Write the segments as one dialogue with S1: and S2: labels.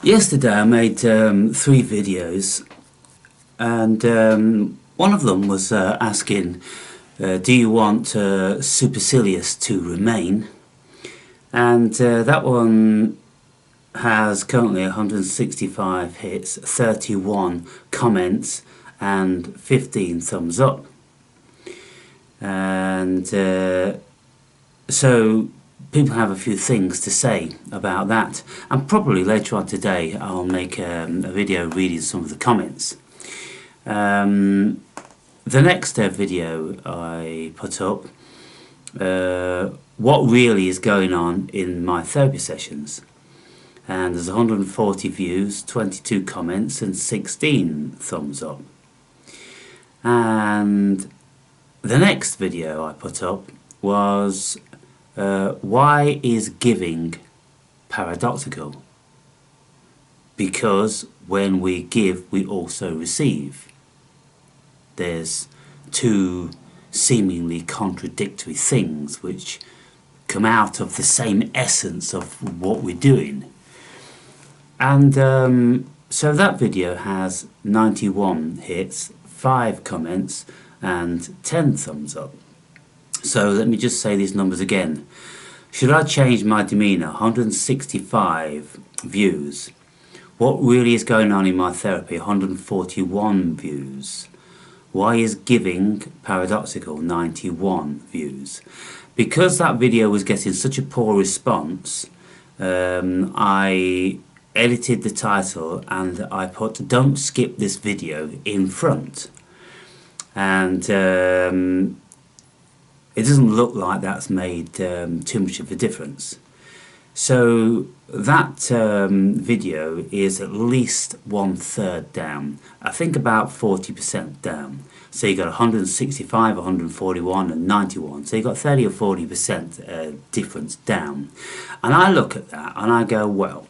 S1: Yesterday I made 3 videos, and one of them was asking, do you want Supercilious to remain? And that one has currently 165 hits, 31 comments and 15 thumbs up. And so people have a few things to say about that, and probably later on today I'll make a video reading some of the comments. The next video I put up, what really is going on in my therapy sessions, and there's 140 views, 22 comments and 16 thumbs up. And the next video I put up was why is giving paradoxical? Because when we give, we also receive. There's two seemingly contradictory things which come out of the same essence of what we're doing. And so that video has 91 hits, 5 comments and 10 thumbs up. So let me just say these numbers again. Should I change my demeanour? 165 views. What really is going on in my therapy? 141 views. Why is giving paradoxical? 91 views. Because that video was getting such a poor response, I edited the title and I put "Don't skip this video" in front. And it doesn't look like that's made too much of a difference. So that video is at least 1/3 down. I think about 40% down. So you got 165, 141 and 91. So you got 30 or 40% difference down. And I look at that and I go, well,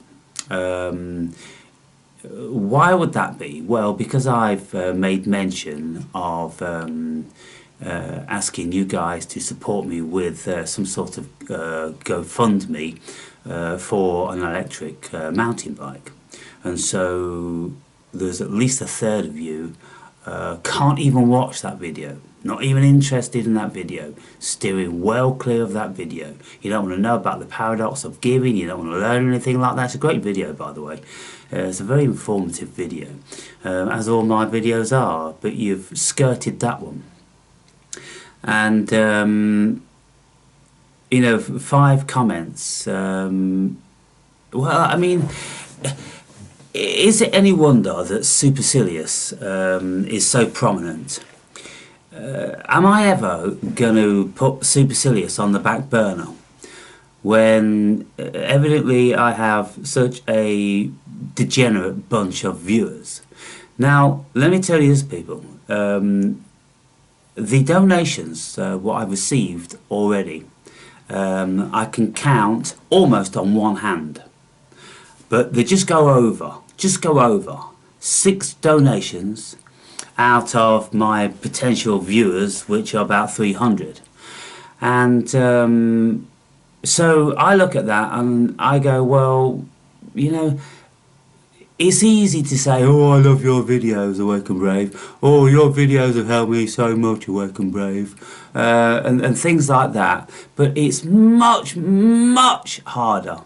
S1: why would that be? Well, because I've made mention of asking you guys to support me with some sort of GoFundMe for an electric mountain bike. And so there's at least 1/3 of you can't even watch that video, not even interested in that video, steering well clear of that video. You don't want to know about the paradox of giving, you don't want to learn anything like that. It's a great video, by the way. It's a very informative video, as all my videos are, but you've skirted that one. And you know, 5 comments. Well, I mean, is it any wonder that Supercilious is so prominent? Am I ever going to put Supercilious on the back burner when evidently I have such a degenerate bunch of viewers? Now, let me tell you this, people. The donations, what I've received already, I can count almost on one hand, but they just go over 6 donations out of my potential viewers, which are about 300. And so I look at that and I go, well, you know, it's easy to say, oh, I love your videos, Awake and Brave. Oh, your videos have helped me so much, Awake and Brave. And things like that. But it's much, much harder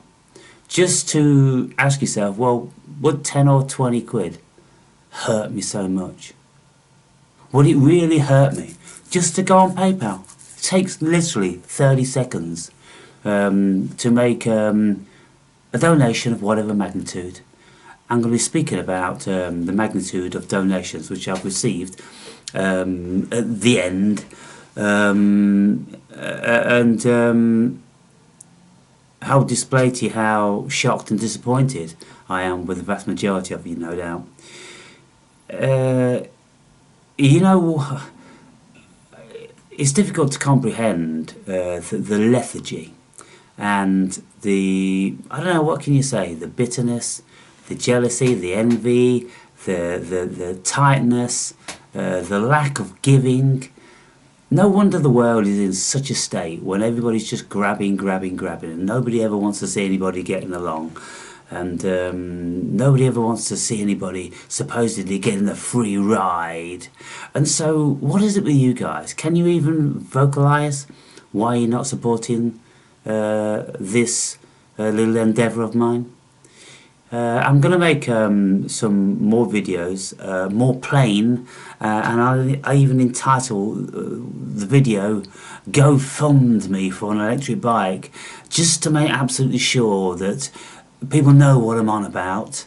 S1: just to ask yourself, well, would 10 or 20 quid hurt me so much? Would it really hurt me? Just to go on PayPal. It takes literally 30 seconds to make a donation of whatever magnitude. I'm going to be speaking about the magnitude of donations which I've received at the end, and I'll display to you how shocked and disappointed I am with the vast majority of you, no doubt. You know, it's difficult to comprehend the lethargy and the, I don't know, what can you say, the bitterness, the jealousy, the envy, the tightness, the lack of giving. No wonder the world is in such a state when everybody's just grabbing, and nobody ever wants to see anybody getting along. and nobody ever wants to see anybody supposedly getting a free ride. And so what is it with you guys? Can you even vocalise why you're not supporting this little endeavour of mine? I'm going to make some more videos, more plain, and I even entitle the video "Go Fund Me for an Electric Bike," just to make absolutely sure that people know what I'm on about.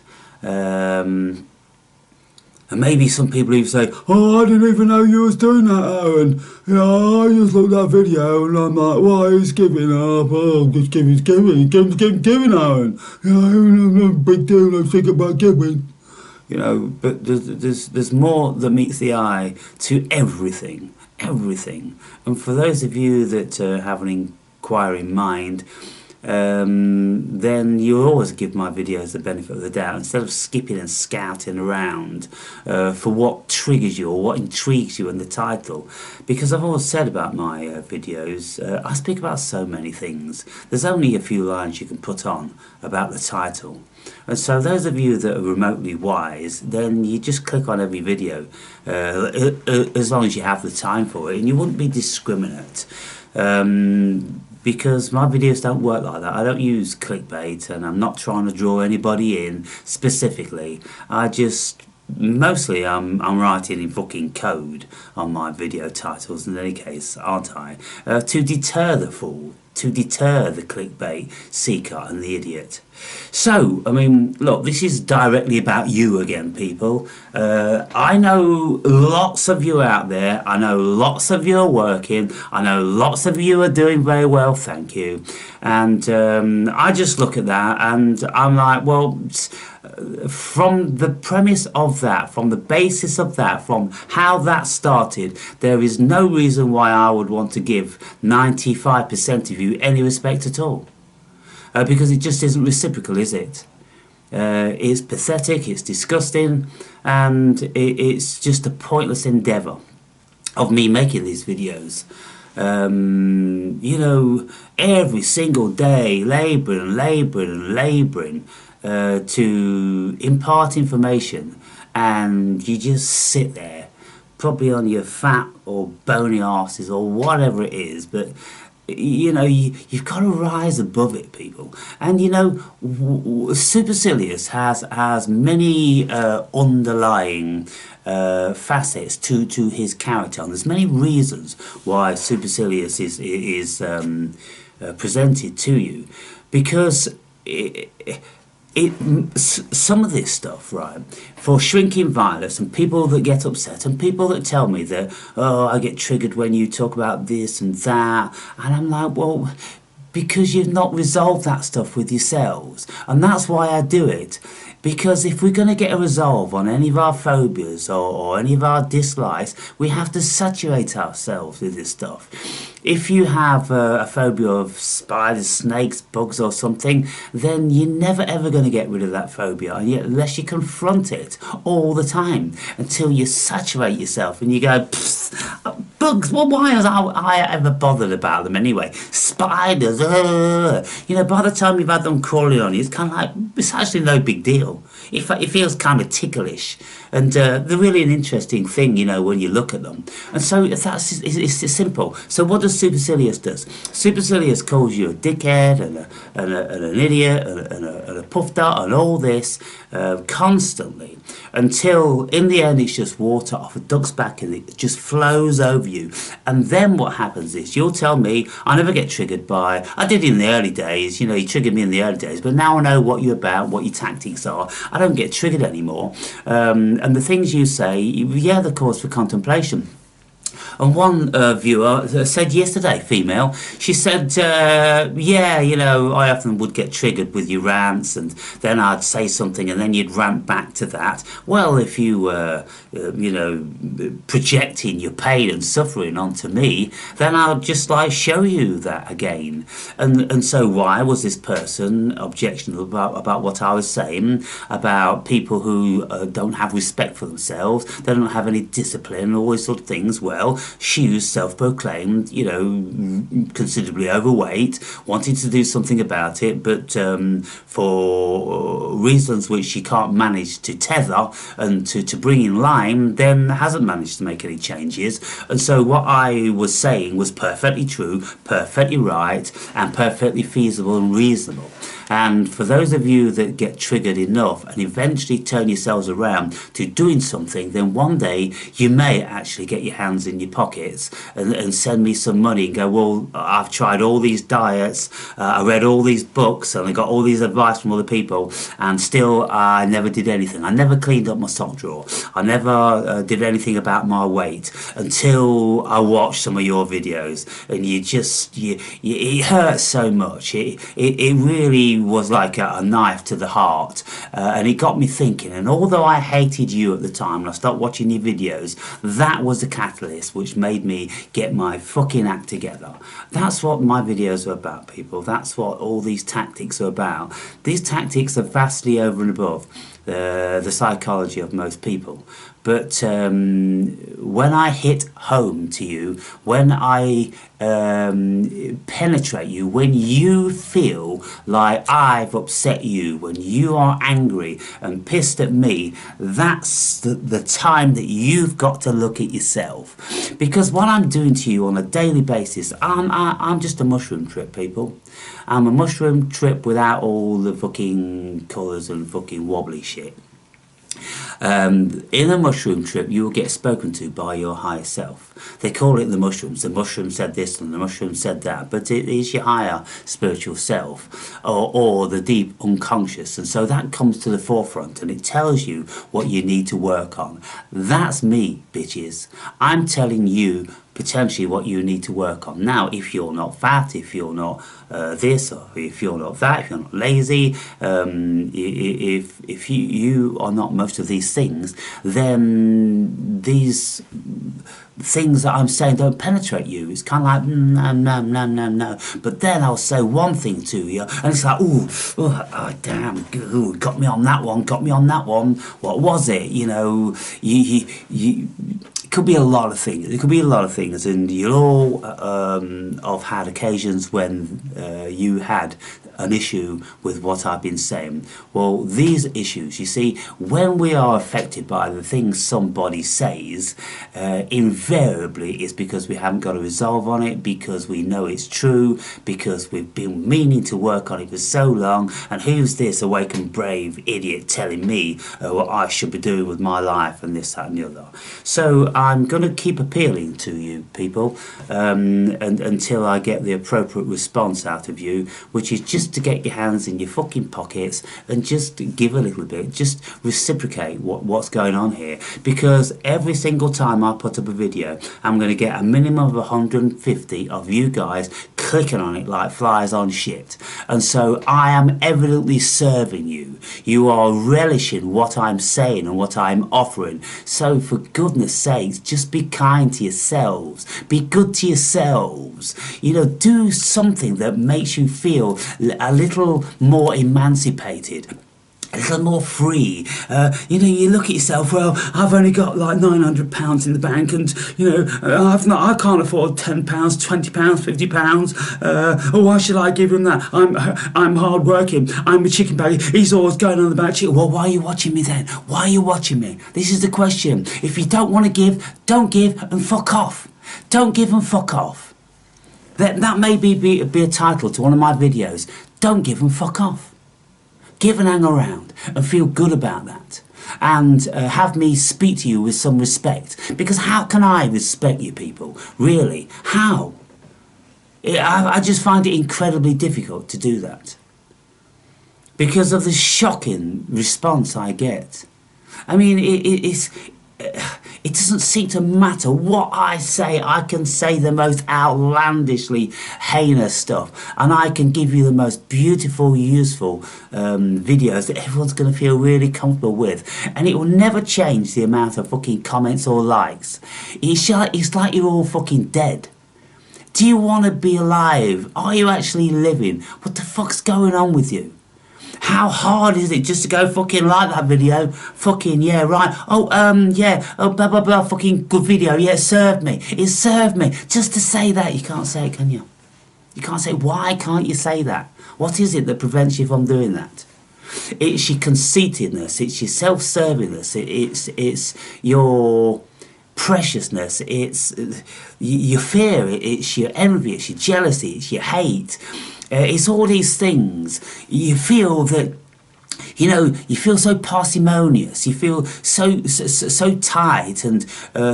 S1: And maybe some people even say, "Oh, I didn't even know you was doing that, Aaron. You know, I just looked at that video and I'm like, why he's giving up? Oh, just giving, Aaron. You know, no big deal, no think about giving." You know, but there's more that meets the eye to everything. And for those of you that have an inquiring mind, then you always give my videos the benefit of the doubt instead of skipping and scouting around for what triggers you or what intrigues you in the title. Because I've always said about my videos, I speak about so many things. There's only a few lines you can put on about the title. And so those of you that are remotely wise, then you just click on every video as long as you have the time for it, and you wouldn't be discriminate. Because my videos don't work like that. I don't use clickbait, and I'm not trying to draw anybody in specifically. Mostly I'm writing in fucking code on my video titles in any case, aren't I? To deter the fool, to deter the clickbait seeker and the idiot. So, I mean, look, this is directly about you again, people. I know lots of you out there. I know lots of you are working. I know lots of you are doing very well, thank you. And I just look at that and I'm like, well, from the premise of that, from the basis of that, from how that started, there is no reason why I would want to give 95% of you any respect at all. Because it just isn't reciprocal, is it? It's pathetic, it's disgusting, and it's just a pointless endeavour of me making these videos. You know, every single day, labouring to impart information, and you just sit there, probably on your fat or bony arses or whatever it is, but you know, you've got to rise above it, people. And you know, Supercilious has many underlying facets to his character, and there's many reasons why Supercilious is presented to you, because some of this stuff, right, for shrinking violence and people that get upset and people that tell me that, oh, I get triggered when you talk about this and that, and I'm like, well, because you've not resolved that stuff with yourselves. And that's why I do it. Because if we're going to get a resolve on any of our phobias or any of our dislikes, we have to saturate ourselves with this stuff. If you have a phobia of spiders, snakes, bugs or something, then you're never ever going to get rid of that phobia, and yet, unless you confront it all the time until you saturate yourself and you go, bugs, well, why was I ever bothered about them anyway? Spiders, you know, by the time you've had them crawling on you, it's kind of like, it's actually no big deal. It feels kind of ticklish, and they're really an interesting thing, you know, when you look at them. And so it's simple. So what does Supercilious does? Supercilious calls you a dickhead and an idiot and a puff dart and all this constantly, until in the end it's just water off a duck's back and it just flows over you. And then what happens is, you'll tell me, I never get triggered by, I did in the early days, you know, you triggered me in the early days, but now I know what you're about, what your tactics are, I don't get triggered anymore. And the things you say, yeah, they're cause for contemplation. And one viewer said yesterday, female, she said, yeah, you know, I often would get triggered with your rants, and then I'd say something and then you'd rant back to that. Well, if you were, you know, projecting your pain and suffering onto me, then I'll just like show you that again. And so why was this person objectionable about what I was saying about people who don't have respect for themselves, they don't have any discipline, all these sort of things? Well, she was self-proclaimed, you know, considerably overweight, wanted to do something about it, but for reasons which she can't manage to tether and to bring in line, then hasn't managed to make any changes. And so what I was saying was perfectly true, perfectly right, and perfectly feasible and reasonable. And for those of you that get triggered enough and eventually turn yourselves around to doing something, then one day you may actually get your hands in your pockets and send me some money and go, well, I've tried all these diets, I read all these books, and I got all these advice from other people, and still I never did anything. I never cleaned up my sock drawer. I never did anything about my weight until I watched some of your videos, and it hurts so much. It really was like a knife to the heart, and it got me thinking. And although I hated you at the time and I stopped watching your videos, that was the catalyst which made me get my fucking act together. That's what my videos are about, people. That's what all these tactics are about. These tactics are vastly over and above the psychology of most people. But when I hit home to you, when I penetrate you, when you feel like I've upset you, when you are angry and pissed at me, that's the time that you've got to look at yourself. Because what I'm doing to you on a daily basis, I'm just a mushroom trip, people. I'm a mushroom trip without all the fucking colours and fucking wobbly shit. In a mushroom trip, you will get spoken to by your higher self. They call it the mushrooms. The mushroom said this and the mushroom said that, but it is your higher spiritual self, or the deep unconscious, and so that comes to the forefront and it tells you what you need to work on. That's me, bitches. I'm telling you potentially what you need to work on. Now, if you're not fat, if you're not this, or if you're not that, if you're not lazy, if you are not most of these things, then these things that I'm saying don't penetrate you. It's kind of like, no. But then I'll say one thing to you, and it's like, oh damn, ooh, got me on that one. What was it? You know, you it could be a lot of things. It could be a lot of things, and you'll all have had occasions when you had an issue with what I've been saying. Well, these issues, you see, when we are affected by the things somebody says, invariably it's because we haven't got a resolve on it, because we know it's true, because we've been meaning to work on it for so long, and who's this awake and brave idiot telling me what I should be doing with my life and this, that and the other. So I'm going to keep appealing to you people until I get the appropriate response out of you, which is just to get your hands in your fucking pockets and just give a little bit, just reciprocate what's going on here, because every single time I put up a video I'm going to get a minimum of 150 of you guys clicking on it like flies on shit, and so I am evidently serving you. You are relishing what I'm saying and what I'm offering, so for goodness sakes, just be kind to yourselves, be good to yourselves, you know, do something that makes you feel a little more emancipated, a little more free. You know, you look at yourself, well, I've only got like £900 in the bank, and you know, I can't afford £10, £20, £50. Or why should I give him that? I'm hard working, I'm a chicken bag, he's always going on about chicken. Well, why are you watching me then? Why are you watching me? This is the question. If you don't want to give, don't give and fuck off. Don't give and fuck off. That may be a title to one of my videos. Don't give and fuck off. Give and hang around and feel good about that, and have me speak to you with some respect, because how can I respect you people, really? How? I just find it incredibly difficult to do that because of the shocking response I get. I mean, it doesn't seem to matter what I say. I can say the most outlandishly heinous stuff, and I can give you the most beautiful, useful videos that everyone's going to feel really comfortable with, and it will never change the amount of fucking comments or likes. It's like you're all fucking dead. Do you want to be alive? Are you actually living? What the fuck's going on with you? How hard is it just to go fucking like that video? Fucking yeah, right. Oh, yeah, oh, blah, blah, blah, fucking good video. Yeah, it served me. It served me. Just to say that, you can't say it, can you? You can't say, why can't you say that? What is it that prevents you from doing that? It's your conceitedness, it's your self-servingness, it's your preciousness, it's your fear, it's your envy, it's your jealousy, it's your hate. It's all these things. You feel that, you know, you feel so parsimonious, you feel so tight and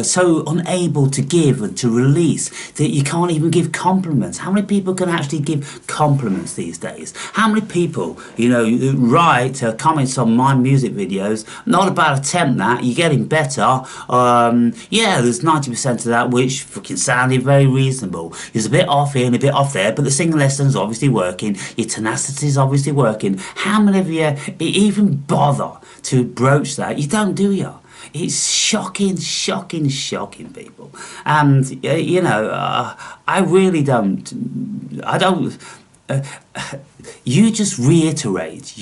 S1: so unable to give and to release that you can't even give compliments. How many people can actually give compliments these days? How many people, you know, write comments on my music videos? Not a bad attempt that, you're getting better. Yeah, there's 90% of that which fucking sounded very reasonable. There's a bit off here and a bit off there, but the singing lesson's obviously working, your tenacity's obviously working. How many of you even bother to broach that? You don't, do you? It's shocking, shocking, shocking, people. And you know, I really don't. I don't. You just reiterate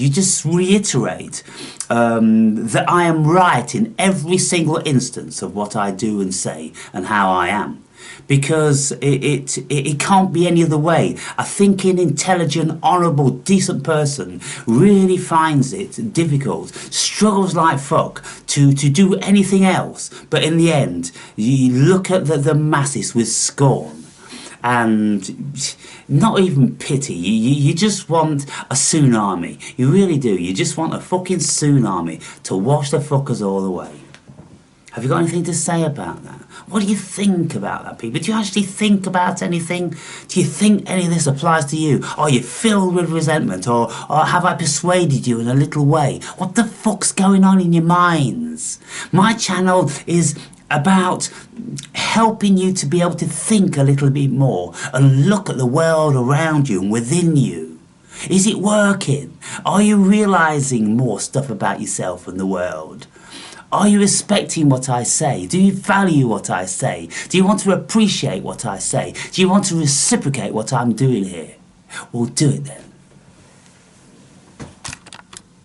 S1: that I am right in every single instance of what I do and say and how I am. Because it can't be any other way. A thinking, intelligent, honourable, decent person really finds it difficult, struggles like fuck to do anything else. But in the end, you look at the masses with scorn and not even pity. You just want a tsunami. You really do. You just want a fucking tsunami to wash the fuckers all away. Have you got anything to say about that? What do you think about that, people? Do you actually think about anything? Do you think any of this applies to you? Are you filled with resentment? Or have I persuaded you in a little way? What the fuck's going on in your minds? My channel is about helping you to be able to think a little bit more and look at the world around you and within you. Is it working? Are you realising more stuff about yourself and the world? Are you respecting what I say? Do you value what I say? Do you want to appreciate what I say? Do you want to reciprocate what I'm doing here? Well, do it then.